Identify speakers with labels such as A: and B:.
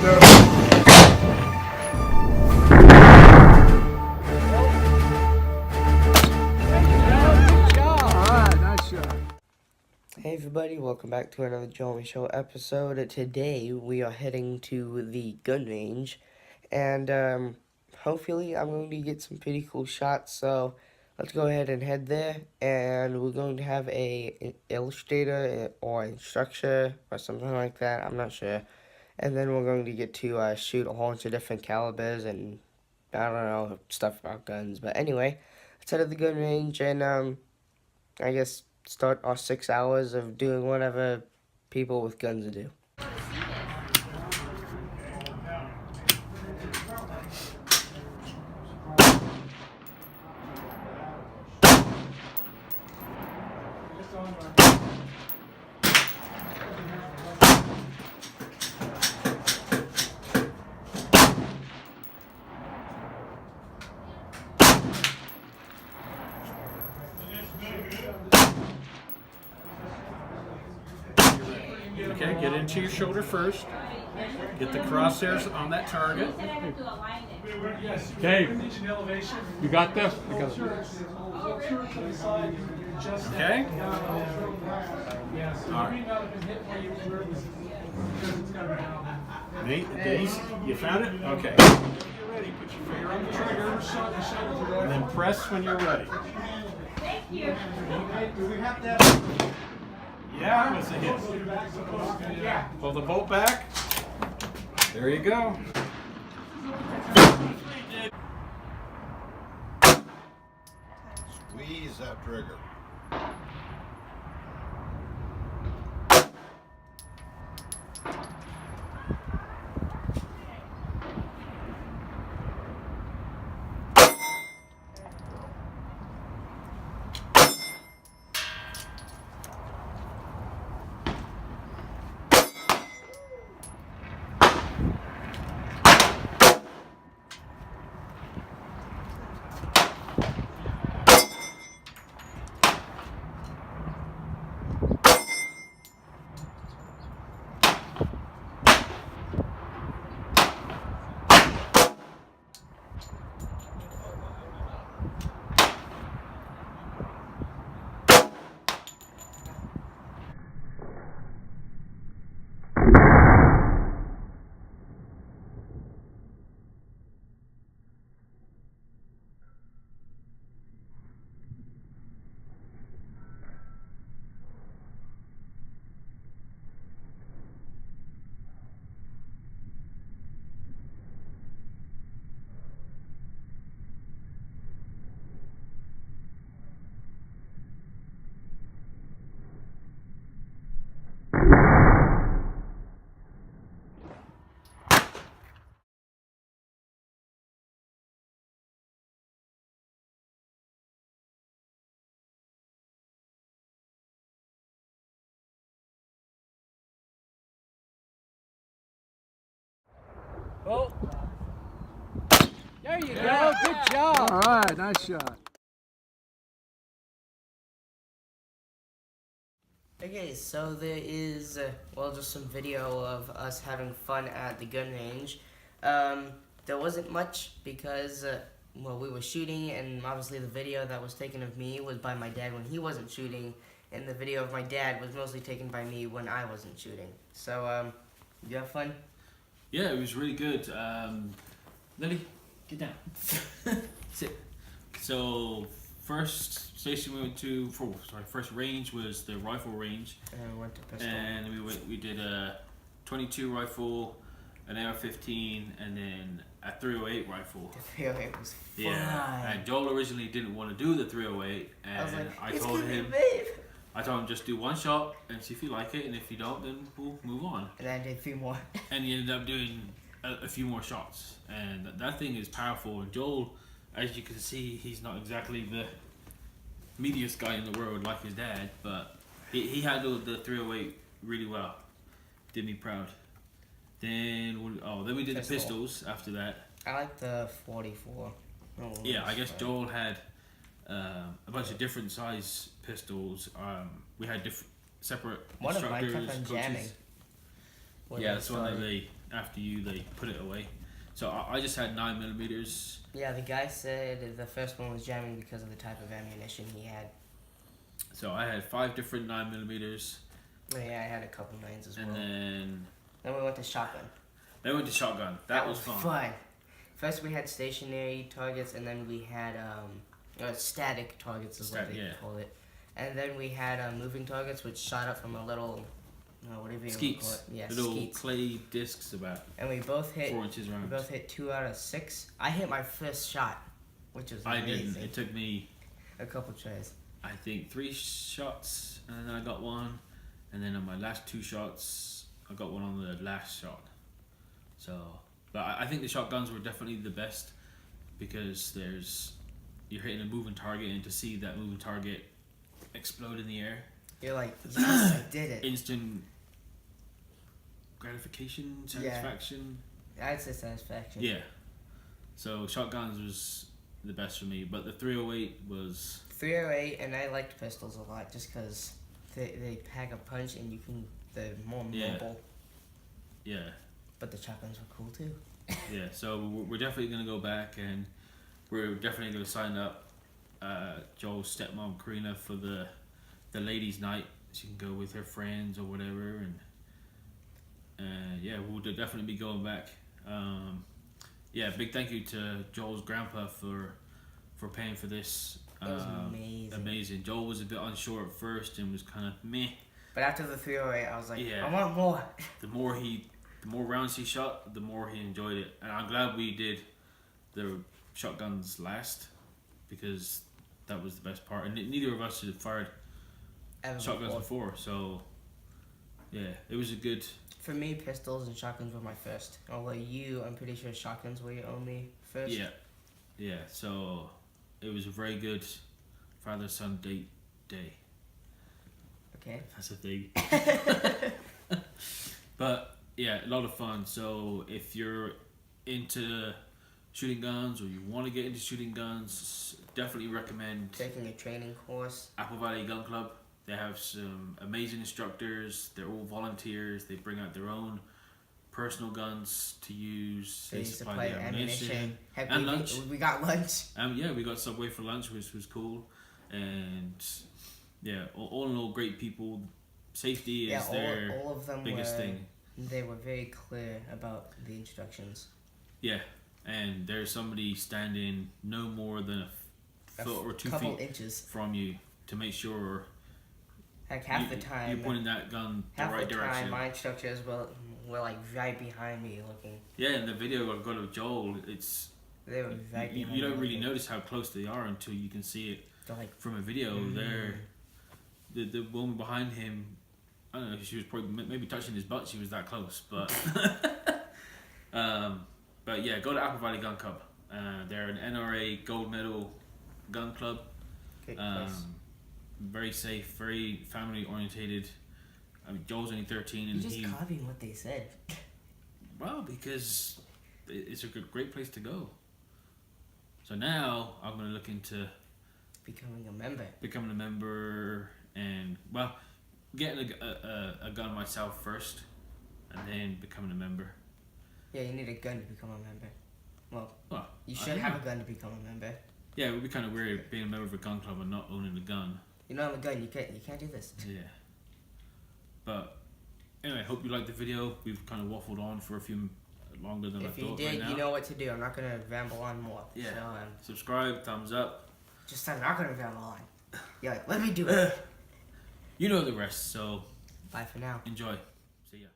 A: Hey everybody, welcome back to another Joey Show episode. Today we are heading to the gun range, and hopefully I'm going to get some pretty cool shots, so let's go ahead and head there, and we're going to have an illustrator or instructor or something like that, I'm not sure, and then we're going to get to shoot a whole bunch of different calibers and I don't know, stuff about guns, but anyway, let's head to the gun range and I guess start our 6 hours of doing whatever people with guns do.
B: Okay, get into your shoulder first. Get the crosshairs on that target.
C: Dave, you got this?
B: Okay? Alright. Nate, Denise, you found it? Okay. When you're ready, put your finger on the trigger and then press when you're ready.
D: Thank you.
B: Do we have that? Yeah, it's a hit. Pull the bolt back. There you go.
E: Squeeze that trigger.
C: Oh. There you go. Good job.
F: All right, nice shot.
A: Okay, so there is, well, just some video of us having fun at the gun range. There wasn't much because, well, we were shooting, and obviously the video that was taken of me was by my dad when he wasn't shooting, and the video of my dad was mostly taken by me when I wasn't shooting. So, you have fun?
B: Yeah, it was really good. Lily, get down. Sit. So, first station we went to, first range was the rifle range.
A: And we went to pistol.
B: And we did a 22 rifle, an AR-15, and then a 308 rifle.
A: The 308 was fun.
B: Yeah, and Joel originally didn't want to do the 308, and
A: I was like,
B: I told him just do one shot and see if you like it, and if you don't, then we'll move on.
A: And then I did 3 more.
B: And he ended up doing a few more shots, and that thing is powerful. And Joel, as you can see, he's not exactly the meatiest guy in the world like his dad, but he handled the 308 really well. Did me proud. Then we did the pistols after that.
A: I like the 44. Oh,
B: yeah, I guess Joel had a bunch of different size pistols. We had separate
A: one
B: instructors,
A: of mine kept on jamming.
B: Yeah, that's one that after you they put it away. So I just had 9mm.
A: Yeah, the guy said the first one was jamming because of the type of ammunition he had.
B: So I had 5 different 9mm,
A: Oh, yeah, I had a couple nines as well.
B: and
A: Then we went to shotgun.
B: then went to shotgun. That was fun.
A: First we had stationary targets, and then we had static targets is what they call it. And then we had moving targets, which shot up from a little, whatever you want to call
B: Skeets.
A: it. Yeah,
B: Little
A: skeets.
B: clay discs about
A: And we both hit
B: 4 inches
A: We
B: round.
A: both hit 2 out of 6. I hit my first shot, which was
B: I
A: amazing.
B: didn't. It took me,
A: A couple tries.
B: I think, 3 shots, and then I got one. And then on my last 2 shots, I got one on the last shot. So, but I think the shotguns were definitely the best because you're hitting a moving target, and to see that moving target explode in the air,
A: You're like, yes, I did it.
B: instant gratification, satisfaction.
A: I'd say satisfaction.
B: Yeah. So shotguns was the best for me, but the 308 was
A: 308, and I liked pistols a lot just because they pack a punch and they're more mobile.
B: yeah.
A: But the shotguns were cool too.
B: Yeah, so we're definitely gonna go back, and we're definitely gonna sign up Joel's stepmom Karina for the ladies' night. She can go with her friends or whatever, and yeah, we'll definitely be going back. Yeah, big thank you to Joel's grandpa for paying for this.
A: It was amazing.
B: Amazing. Joel was a bit unsure at first and was kind of meh.
A: But after the 308, I was like,
B: Yeah.
A: I want more.
B: The more rounds he shot, the more he enjoyed it. And I'm glad we did the shotguns last, because that was the best part. And neither of us had fired shotguns before, so yeah, it was a good.
A: For me, pistols and shotguns were my first. Although I'm pretty sure shotguns were your only first.
B: Yeah. So it was a very good father-son date day.
A: Okay.
B: That's a thing. But yeah, a lot of fun. So if you're into shooting guns, or you want to get into shooting guns, definitely recommend
A: Taking a training course.
B: Apple Valley Gun Club. They have some amazing instructors. They're all volunteers. They bring out their own personal guns to use.
A: They supply ammunition.
B: And lunch.
A: We got lunch.
B: Yeah, we got Subway for lunch, which was cool. And yeah, all in all, great people. Safety is their
A: all of them
B: biggest thing.
A: They were very clear about the instructions.
B: Yeah, and there's somebody standing no more than a foot or 2
A: couple
B: feet
A: inches.
B: from you to make sure
A: Like half the time.
B: you're pointing that gun the
A: Half
B: right
A: the
B: direction.
A: time, my instructors were like right behind me looking.
B: Yeah, in the video I've got of Joel, it's
A: They were right behind me.
B: you don't really
A: looking.
B: notice how close they are until you can see it
A: They're like,
B: from a video. The woman behind him, I don't know, she was probably maybe touching his butt. She was that close, but but yeah, go to Apple Valley Gun Club. They're an NRA gold medal gun club.
A: good place.
B: Very safe, very family orientated. I mean, Joel's only 13,
A: You
B: and
A: just copying what they said.
B: well, because it's a great place to go. So now I'm gonna look into
A: Becoming a member.
B: becoming a member, and well, getting a gun myself first, and then becoming a member.
A: Yeah, you need a gun to become a member.
B: Well,
A: You
B: I
A: should
B: don't
A: have
B: know.
A: a gun to become a member.
B: Yeah, it would be kind of weird being a member of a gun club and not owning a gun.
A: You don't have a gun, you can't do this.
B: Yeah. But anyway, hope you liked the video. We've kind of waffled on for a few longer than I
A: If you
B: thought
A: did,
B: right now.
A: you know what to do. I'm not gonna ramble on more.
B: Yeah.
A: So,
B: Subscribe, thumbs up.
A: I'm not gonna ramble on. You're like, let me do it.
B: You know the rest, so
A: Bye for now.
B: enjoy. See ya.